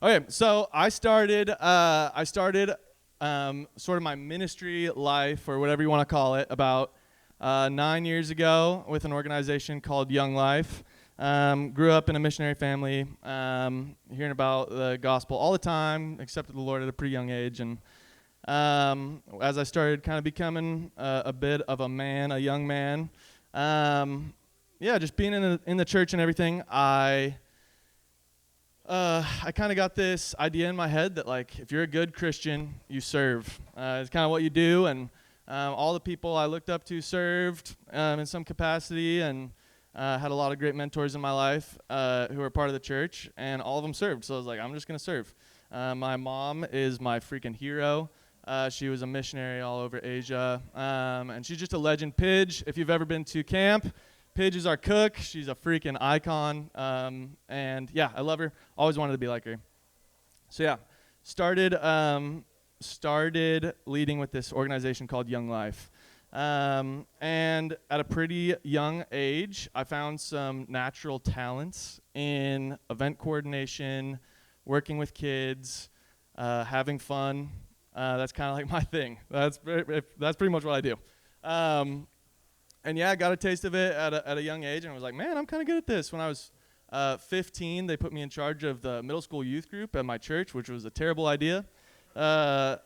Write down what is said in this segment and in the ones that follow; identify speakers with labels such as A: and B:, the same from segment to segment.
A: Okay, so I started sort of my ministry life, or whatever you want to call it, about 9 years ago with an organization called Young Life. Grew up in a missionary family, hearing about the gospel all the time, accepted the Lord at a pretty young age, and as I started kind of becoming a bit of a man, a young man, just being in the church and everything, I kind of got this idea in my head that, like, if you're a good Christian, you serve. It's kind of what you do, and all the people I looked up to served in some capacity, and had a lot of great mentors in my life who were part of the church, and all of them served. So I was like, I'm just going to serve. My mom is my freaking hero. She was a missionary all over Asia, and she's just a legend. Pidge, if you've ever been to camp, Pidge is our cook. She's a freaking icon, and yeah, I love her. Always wanted to be like her. So yeah, started leading with this organization called Young Life, and at a pretty young age, I found some natural talents in event coordination, working with kids, having fun. That's kind of like my thing. That's pretty much what I do. And yeah, I got a taste of it at a young age, and I was like, man, I'm kind of good at this. When I was 15, they put me in charge of the middle school youth group at my church, which was a terrible idea. I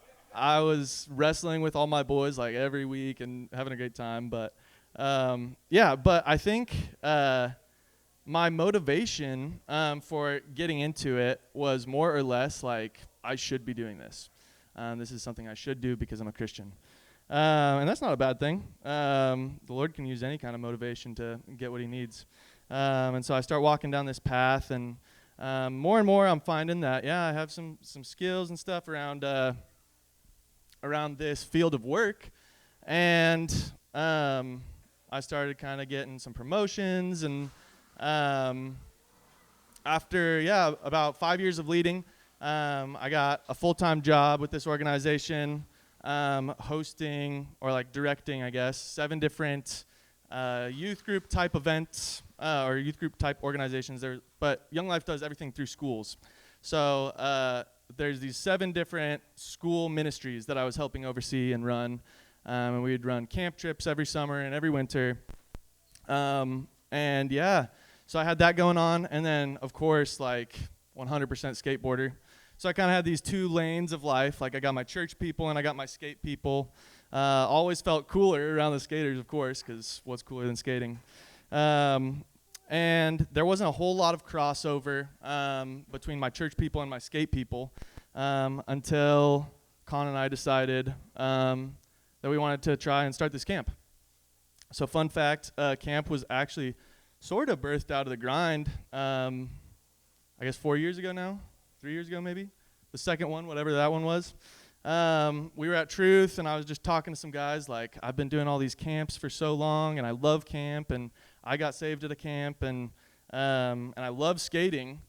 A: was wrestling with all my boys like every week and having a great time. But but I think my motivation for getting into it was more or less like, I should be doing this. This is something I should do because I'm a Christian. And that's not a bad thing. The Lord can use any kind of motivation to get what he needs. And so I start walking down this path, and more and more I'm finding that, I have some skills and stuff around this field of work. And I started kind of getting some promotions, and after about 5 years of leading, I got a full-time job with this organization, hosting or like directing, I guess, 7 different youth group type events or youth group type organizations. But Young Life does everything through schools. So there's these 7 different school ministries that I was helping oversee and run. And we'd run camp trips every summer and every winter. So I had that going on. And then, of course, like 100% skateboarder. So I kind of had these 2 lanes of life. Like, I got my church people and I got my skate people. Always felt cooler around the skaters, of course, because what's cooler than skating? And there wasn't a whole lot of crossover between my church people and my skate people until Con and I decided that we wanted to try and start this camp. So fun fact, camp was actually sort of birthed out of the grind, I guess 4 years ago now. 3 years ago, maybe, the second one, whatever that one was. We were at Truth, and I was just talking to some guys, like, I've been doing all these camps for so long, and I love camp, and I got saved at a camp, and I love skating,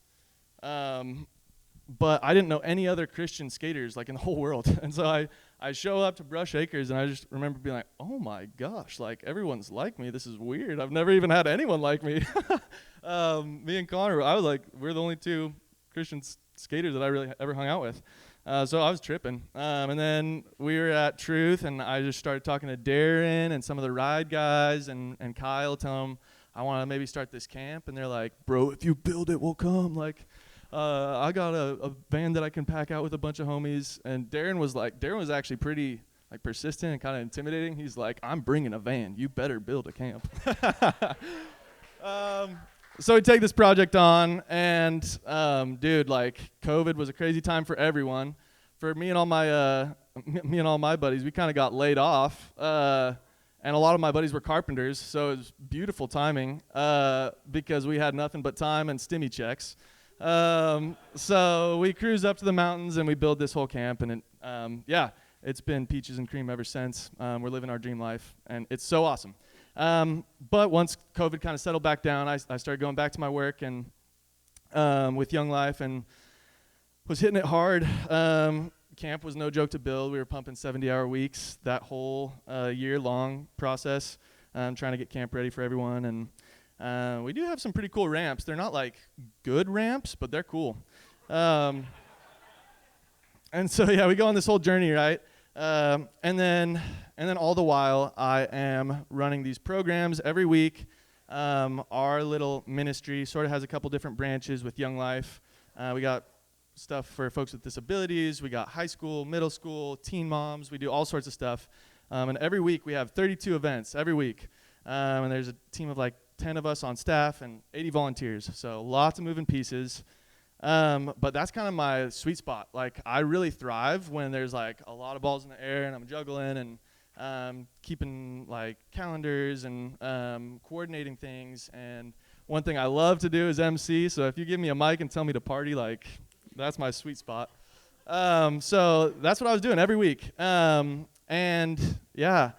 A: but I didn't know any other Christian skaters, like, in the whole world. And so I show up to Brush Acres, and I just remember being like, oh my gosh, like, everyone's like me. This is weird. I've never even had anyone like me. Me and Connor, I was like, we're the only 2 Christian skaters that I really ever hung out with. So I was tripping. And then we were at Truth, and I just started talking to Darren and some of the ride guys and Kyle, tell them I want to maybe start this camp. And they're like, bro, if you build it, we'll come. Like, I got a van that I can pack out with a bunch of homies. And Darren was actually pretty like persistent and kind of intimidating. He's like, I'm bringing a van. You better build a camp. So we take this project on, and dude, like, COVID was a crazy time for everyone. For me and all my buddies, we kind of got laid off, and a lot of my buddies were carpenters, so it was beautiful timing because we had nothing but time and stimmy checks. So we cruise up to the mountains and we build this whole camp, and it's been peaches and cream ever since. We're living our dream life, and it's so awesome. But once COVID kind of settled back down, I started going back to my work and with Young Life, and was hitting it hard. Camp was no joke to build. We were pumping 70-hour weeks that whole year-long process, trying to get camp ready for everyone. And we do have some pretty cool ramps. They're not like good ramps, but they're cool. Um, and so yeah, we go on this whole journey, right? And then all the while, I am running these programs every week. Our little ministry sort of has a couple different branches with Young Life. We got stuff for folks with disabilities. We got high school, middle school, teen moms. We do all sorts of stuff. And every week we have 32 events every week. And there's a team of like 10 of us on staff and 80 volunteers. So lots of moving pieces. But that's kind of my sweet spot. Like, I really thrive when there's like a lot of balls in the air and I'm juggling and keeping like calendars and coordinating things. And one thing I love to do is MC. So if you give me a mic and tell me to party, like, that's my sweet spot. So that's what I was doing every week. And yeah,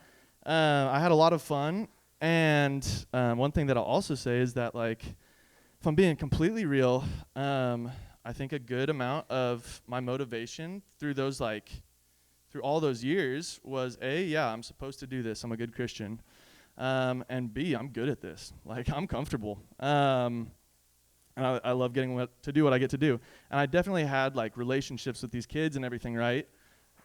A: I had a lot of fun. And one thing that I'll also say is that, like, if I'm being completely real, I think a good amount of my motivation through all those years was A, yeah, I'm supposed to do this. I'm a good Christian. And B, I'm good at this. Like, I'm comfortable. And I love getting to do what I get to do. And I definitely had like relationships with these kids and everything, right?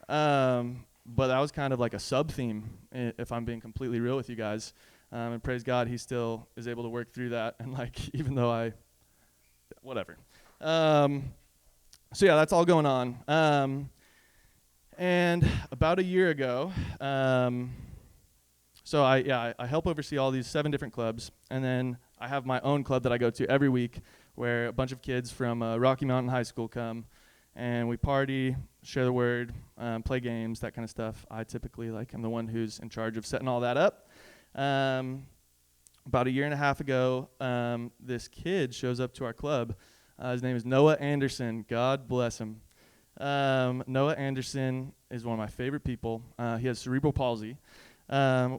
A: But that was kind of like a sub-theme, if I'm being completely real with you guys. And praise God, he still is able to work through that. And like, even though whatever. So yeah, that's all going on. And about a year ago, so I help oversee all these 7 different clubs. And then I have my own club that I go to every week where a bunch of kids from Rocky Mountain High School come. And we party, share the word, play games, that kind of stuff. I typically, I'm the one who's in charge of setting all that up. About a year and a half ago, this kid shows up to our club. His name is Noah Anderson. God bless him. Noah Anderson is one of my favorite people. He has cerebral palsy,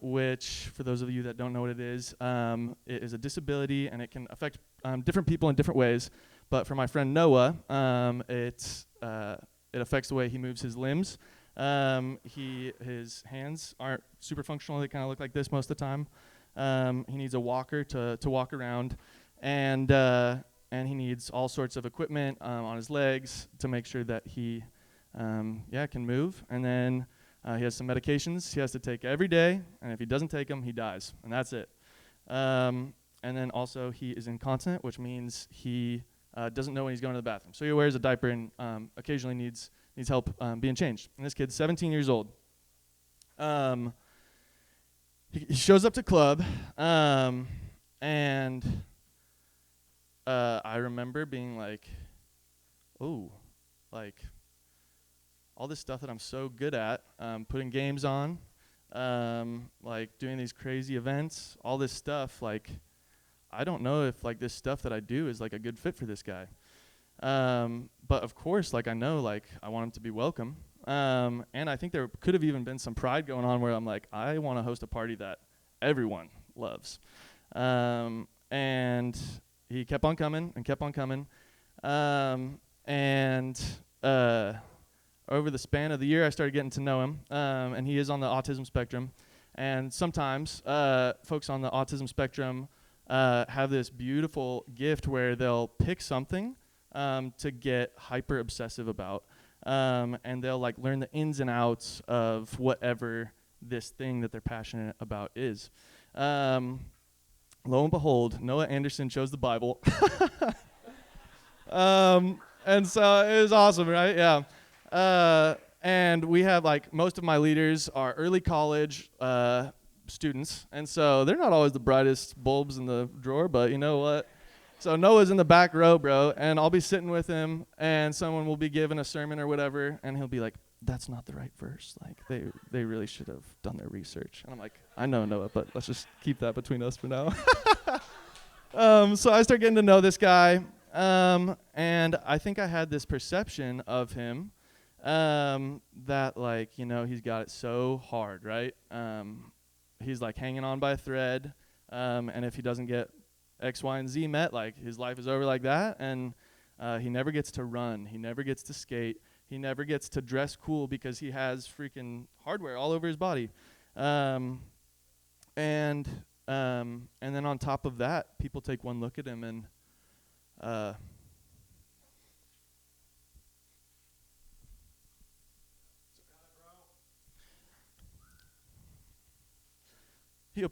A: which, for those of you that don't know what it is a disability, and it can affect different people in different ways. But for my friend Noah, it affects the way he moves his limbs. His hands aren't super functional. They kind of look like this most of the time. He needs a walker to walk around, and he needs all sorts of equipment on his legs to make sure that he can move. And then he has some medications he has to take every day, and if he doesn't take them, he dies, and that's it. And then also he is incontinent, which means he doesn't know when he's going to the bathroom. So he wears a diaper and occasionally needs help being changed. And this kid's 17 years old. He shows up to club, and I remember being like, oh, like, all this stuff that I'm so good at, putting games on, like doing these crazy events, all this stuff, like, I don't know if like this stuff that I do is like a good fit for this guy. But of course, like, I know, like, I want him to be welcome. And I think there could have even been some pride going on where I'm like, I want to host a party that everyone loves. And he kept on coming and kept on coming. And over the span of the year, I started getting to know him. And he is on the autism spectrum. And sometimes folks on the autism spectrum have this beautiful gift where they'll pick something to get hyper obsessive about. And they'll like learn the ins and outs of whatever this thing that they're passionate about is. Lo and behold, Noah Anderson chose the Bible. And so it was awesome, right? Yeah. And we have, like, most of my leaders are early college students. And so they're not always the brightest bulbs in the drawer, but you know what? So Noah's in the back row, bro, and I'll be sitting with him, and someone will be giving a sermon or whatever, and he'll be like, that's not the right verse. Like, they really should have done their research. And I'm like, I know, Noah, but let's just keep that between us for now. So I start getting to know this guy, and I think I had this perception of him that, like, you know, he's got it so hard, right? He's, like, hanging on by a thread, and if he doesn't get X, Y, and Z met, like, his life is over like that, and he never gets to run. He never gets to skate. He never gets to dress cool because he has freaking hardware all over his body. And then on top of that, people take one look at him and he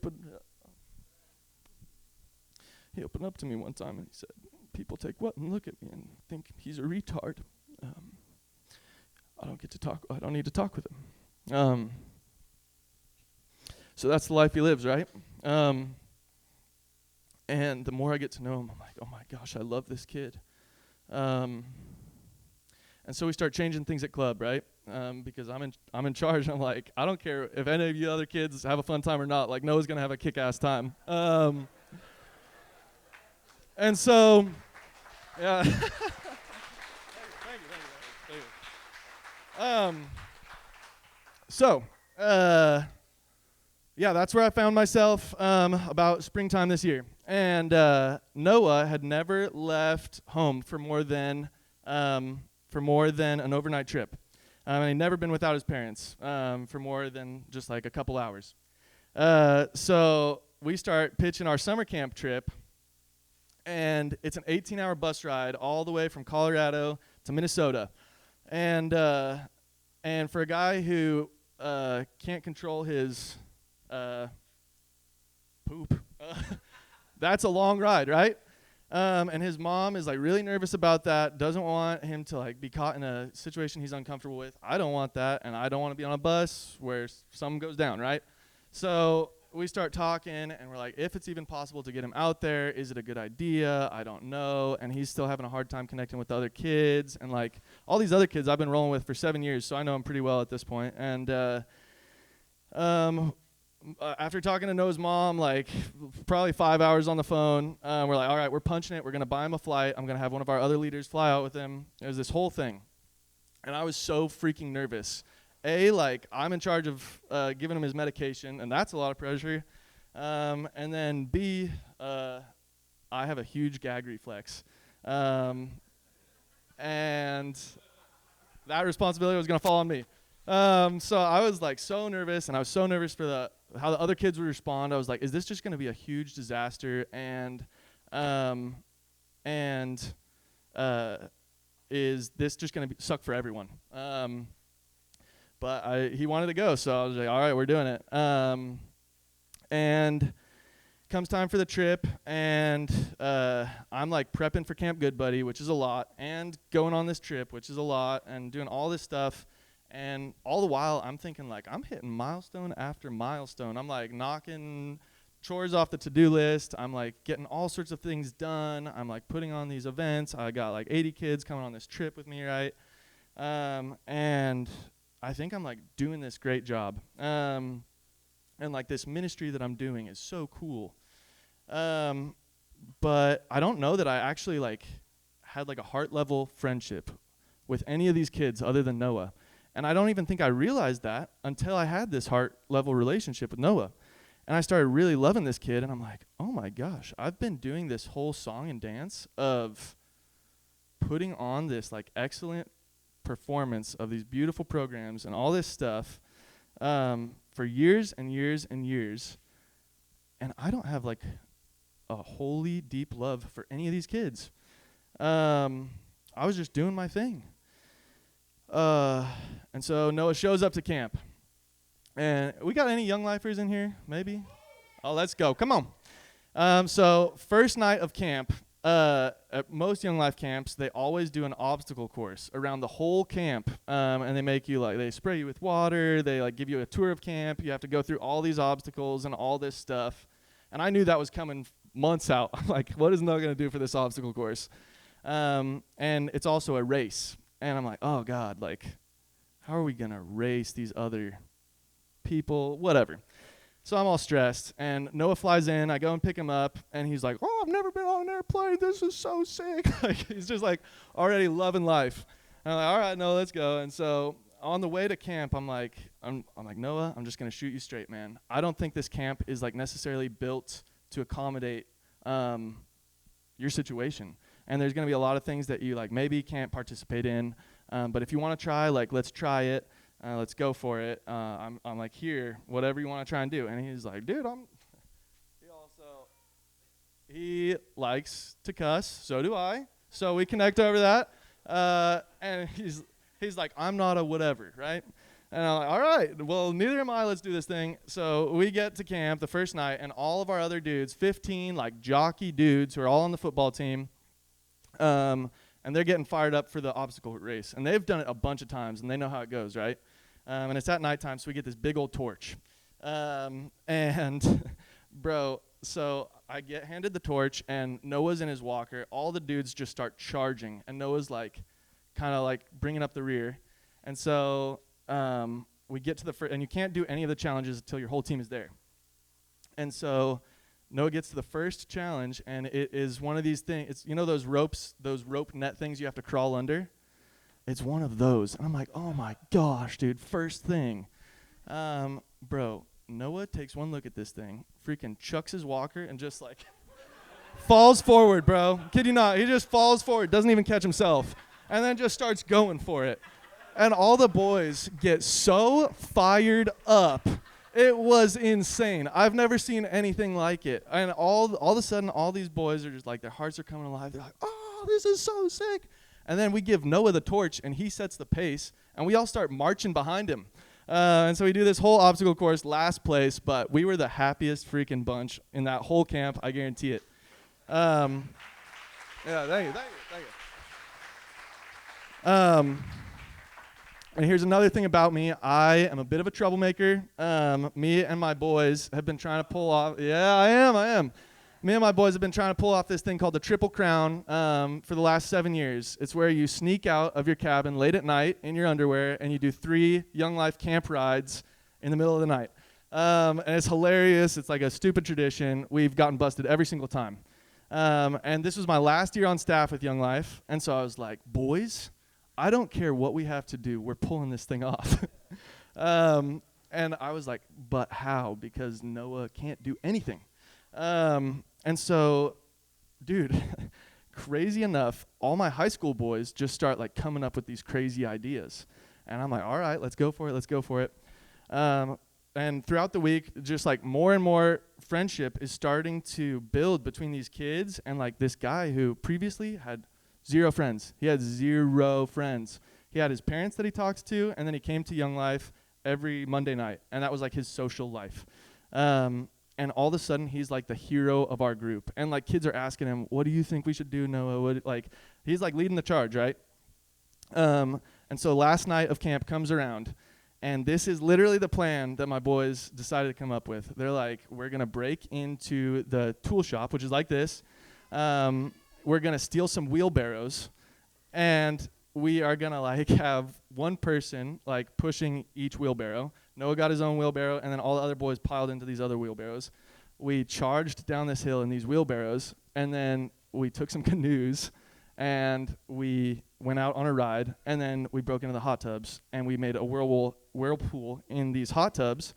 A: opened up to me one time and he said, people take what and look at me and think he's a retard. I don't need to talk with him. So that's the life he lives, right? And the more I get to know him, I'm like, oh my gosh, I love this kid. And so we start changing things at club, right? Because I'm in charge. I'm like, I don't care if any of you other kids have a fun time or not. Like, Noah's gonna have a kick-ass time. And so, yeah. Thank you. So, yeah, that's where I found myself about springtime this year. And Noah had never left home for more than an overnight trip. And he'd never been without his parents for more than just like a couple hours. So we start pitching our summer camp trip, and it's an 18-hour bus ride all the way from Colorado to Minnesota. And for a guy who can't control his poop, that's a long ride, right? And his mom is like really nervous about that, doesn't want him to like be caught in a situation he's uncomfortable with. I don't want that, and I don't want to be on a bus where something goes down, right? So we start talking, and we're like, if it's even possible to get him out there, is it a good idea? I don't know. And he's still having a hard time connecting with the other kids, and like all these other kids I've been rolling with for 7 years, so I know him pretty well at this point. And after talking to Noah's mom, like probably 5 hours on the phone, we're like, all right, we're punching it. We're going to buy him a flight. I'm going to have one of our other leaders fly out with him. It was this whole thing. And I was so freaking nervous. Like I'm in charge of giving him his medication, and that's a lot of pressure. And then B, I have a huge gag reflex. And that responsibility was going to fall on me. So I was like so nervous, and I was so nervous for how the other kids would respond. I was like, is this just going to be a huge disaster? And is this just going to suck for everyone? But he wanted to go, so I was like, all right, we're doing it. And comes time for the trip, and I'm like prepping for Camp Goodbuddy, which is a lot, and going on this trip, which is a lot, and doing all this stuff. And all the while, I'm thinking, like, I'm hitting milestone after milestone. I'm, like, knocking chores off the to-do list. I'm, like, getting all sorts of things done. I'm, like, putting on these events. I got, like, 80 kids coming on this trip with me, right? And I think I'm, like, doing this great job. And, like, this ministry that I'm doing is so cool. But I don't know that I actually, like, had, like, a heart-level friendship with any of these kids other than Noah. And I don't even think I realized that until I had this heart-level relationship with Noah. And I started really loving this kid, and I'm like, oh my gosh, I've been doing this whole song and dance of putting on this like excellent performance of these beautiful programs and all this stuff for years and years and years. And I don't have like a holy, deep love for any of these kids. I was just doing my thing. And so Noah shows up to camp. And we got any young lifers in here? Maybe? Oh, let's go. Come on. So first night of camp, at most young life camps, they always do an obstacle course around the whole camp. And they make you they spray you with water. They give you a tour of camp. You have to go through all these obstacles and all this stuff. And I knew that was coming months out. I'm like, what is Noah going to do for this obstacle course? And it's also a race. And I'm like, oh God, how are we going to race these other people? Whatever. So I'm all stressed, and Noah flies in. I go and pick him up, and he's like, oh, I've never been on an airplane. This is so sick. He's just already loving life. And I'm like, all right, Noah, let's go. And so on the way to camp, I'm like, Noah, I'm just going to shoot you straight, man. I don't think this camp is necessarily built to accommodate your situation. And there's going to be a lot of things that you maybe can't participate in. But if you want to try, let's try it. Let's go for it. I'm here, whatever you want to try and do. And he's like, dude, he likes to cuss. So do I. So we connect over that. And he's like, I'm not a whatever, right? And I'm like, all right, well, neither am I. Let's do this thing. So we get to camp the first night, and all of our other dudes, 15 like jockey dudes who are all on the football team, and they're getting fired up for the obstacle race. And they've done it a bunch of times, and they know how it goes, right? And it's at nighttime, so we get this big old torch. And, bro, so I get handed the torch, and Noah's in his walker. All the dudes just start charging, and Noah's like kind of like bringing up the rear. And so we get to the first, and you can't do any of the challenges until your whole team is there. And so Noah gets to the first challenge, and it is one of these things. It's, you know, those rope net things you have to crawl under? It's one of those. And I'm like, oh my gosh, dude, first thing. Bro, Noah takes one look at this thing, freaking chucks his walker, and just like falls forward, bro. Kid you not, he just falls forward, doesn't even catch himself, and then just starts going for it. And all the boys get so fired up. It was insane. I've never seen anything like it. And all of a sudden, all these boys are just like, their hearts are coming alive. They're like, oh, this is so sick. And then we give Noah the torch, and he sets the pace, and we all start marching behind him. And so we do this whole obstacle course, last place, but we were the happiest freaking bunch in that whole camp. I guarantee it. Yeah, thank you. And here's another thing about me. I am a bit of a troublemaker. Me and my boys have been trying to pull off. Yeah, I am. Me and my boys have been trying to pull off this thing called the Triple Crown for the last 7 years. It's where you sneak out of your cabin late at night in your underwear, and you do 3 Young Life camp rides in the middle of the night. And it's hilarious. It's like a stupid tradition. We've gotten busted every single time. And this was my last year on staff with Young Life. And so I was like, boys, I don't care what we have to do. We're pulling this thing off. And I was like, but how? Because Noah can't do anything. And so, dude, crazy enough, all my high school boys just start like coming up with these crazy ideas. And I'm like, all right, let's go for it. And throughout the week, just like more and more friendship is starting to build between these kids and like this guy who previously had 0 friends. He had 0 friends. He had his parents that he talks to, and then he came to Young Life every Monday night, and that was like his social life. And all of a sudden, he's like the hero of our group. And like kids are asking him, what do you think we should do, Noah? He's like leading the charge, right? And so last night of camp comes around, and this is literally the plan that my boys decided to come up with. They're like, we're going to break into the tool shop, which is like this. We're going to steal some wheelbarrows, and we are going to like have one person like pushing each wheelbarrow. Noah got his own wheelbarrow, and then all the other boys piled into these other wheelbarrows. We charged down this hill in these wheelbarrows, and then we took some canoes, and we went out on a ride, and then we broke into the hot tubs, and we made a whirlpool in these hot tubs,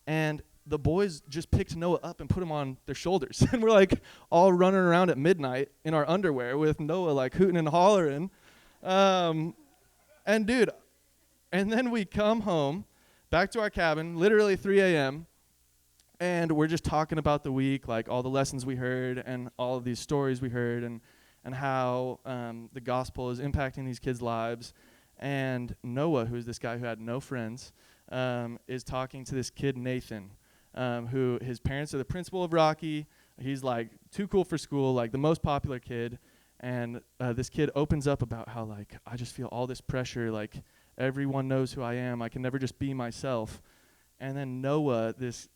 A: and the boys just picked Noah up and put him on their shoulders. And we're like all running around at midnight in our underwear with Noah like hooting and hollering. And dude, and then we come home back to our cabin, literally 3 a.m., and we're just talking about the week, like all the lessons we heard and all of these stories we heard and how the gospel is impacting these kids' lives. And Noah, who's this guy who had no friends, is talking to this kid, Nathan, who his parents are the principal of Rocky. He's like too cool for school, like the most popular kid. And this kid opens up about how like, I just feel all this pressure, like everyone knows who I am. I can never just be myself. And then Noah, this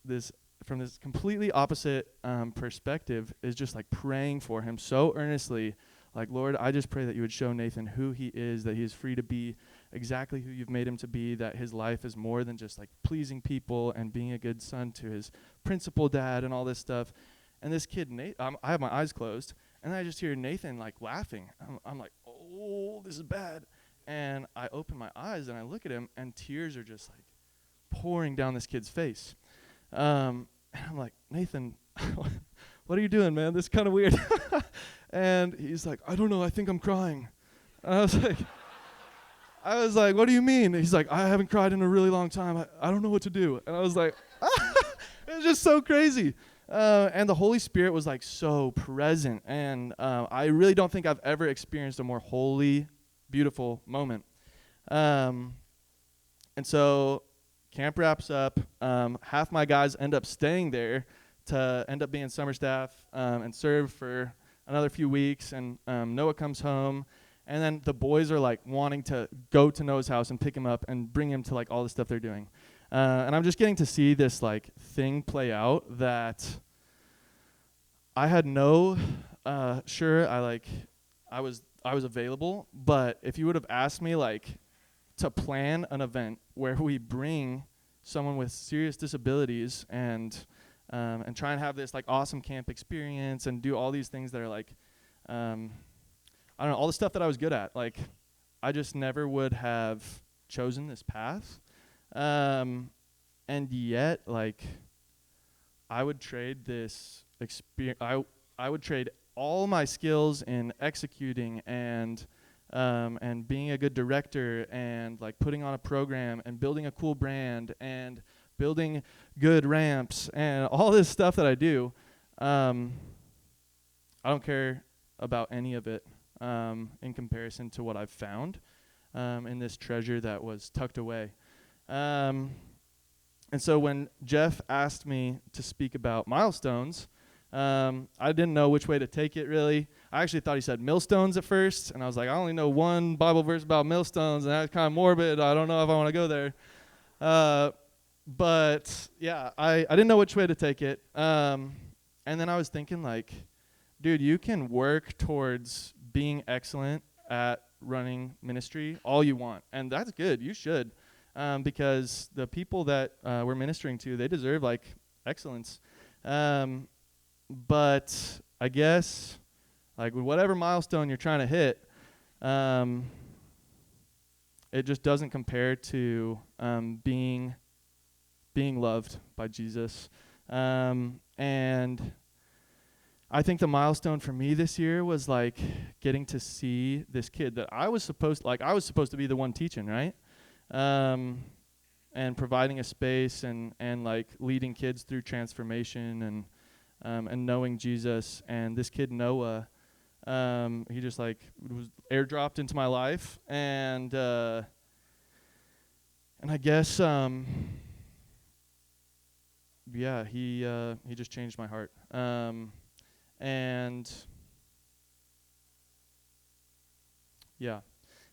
A: from this completely opposite perspective, is just like praying for him so earnestly, like, Lord, I just pray that you would show Nathan who he is, that he is free to be exactly who you've made him to be, that his life is more than just like pleasing people and being a good son to his principal dad and all this stuff. And this kid, I have my eyes closed, and I just hear Nathan like laughing. I'm like, oh, this is bad. And I open my eyes and I look at him, and tears are just like pouring down this kid's face. And I'm like, Nathan, what are you doing, man? This is kind of weird. And he's like, I don't know, I think I'm crying. And I was like, what do you mean? He's like, I haven't cried in a really long time. I don't know what to do. And I was like, it was just so crazy. And the Holy Spirit was like so present. And I really don't think I've ever experienced a more holy, beautiful moment. And so camp wraps up. Half my guys end up staying there to end up being summer staff and serve for another few weeks. And Noah comes home. And then the boys are like wanting to go to Noah's house and pick him up and bring him to like all the stuff they're doing. And I'm just getting to see this like thing play out that I had no, sure, I was available, but if you would have asked me like to plan an event where we bring someone with serious disabilities and try and have this like awesome camp experience and do all these things that are like, I don't know, all the stuff that I was good at, like I just never would have chosen this path. And yet like I would trade this experience, I would trade all my skills in executing and being a good director and like putting on a program and building a cool brand and building good ramps and all this stuff that I do. I don't care about any of it in comparison to what I've found in this treasure that was tucked away. And so when Jeff asked me to speak about milestones, I didn't know which way to take it, really. I actually thought he said millstones at first, and I was like, I only know one Bible verse about millstones, and that's kind of morbid. I don't know if I want to go there. But, yeah, I didn't know which way to take it. And then I was thinking, like, dude, you can work towards being excellent at running ministry all you want, and that's good. You should, because the people that we're ministering to, they deserve, like, excellence. But I guess, like, with whatever milestone you're trying to hit, it just doesn't compare to being loved by Jesus. And I think the milestone for me this year was, like, getting to see this kid that I was supposed to be the one teaching, right? And providing a space and like, leading kids through transformation and knowing Jesus. And this kid, Noah, he just like was airdropped into my life. And I guess, yeah, he just changed my heart. And yeah,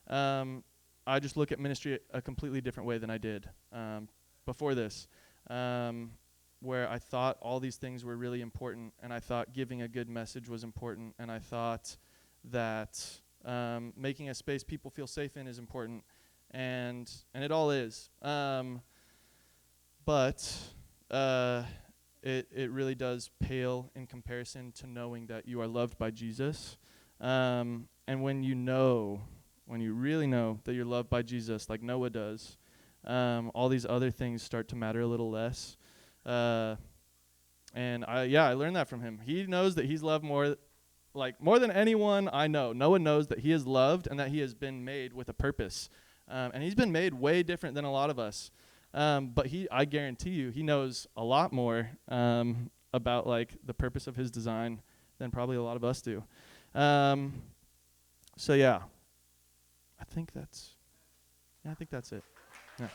A: I just look at ministry a completely different way than I did before this. Where I thought all these things were really important, and I thought giving a good message was important, and I thought that making a space people feel safe in is important, and it all is. But it really does pale in comparison to knowing that you are loved by Jesus. And when you really know that you're loved by Jesus, like Noah does, all these other things start to matter a little less. And I learned that from him. He knows that he's loved more than anyone I know. Noah knows that he is loved and that he has been made with a purpose. And he's been made way different than a lot of us. But I guarantee you, he knows a lot more about like the purpose of his design than probably a lot of us do. So yeah, I think that's it. Yeah.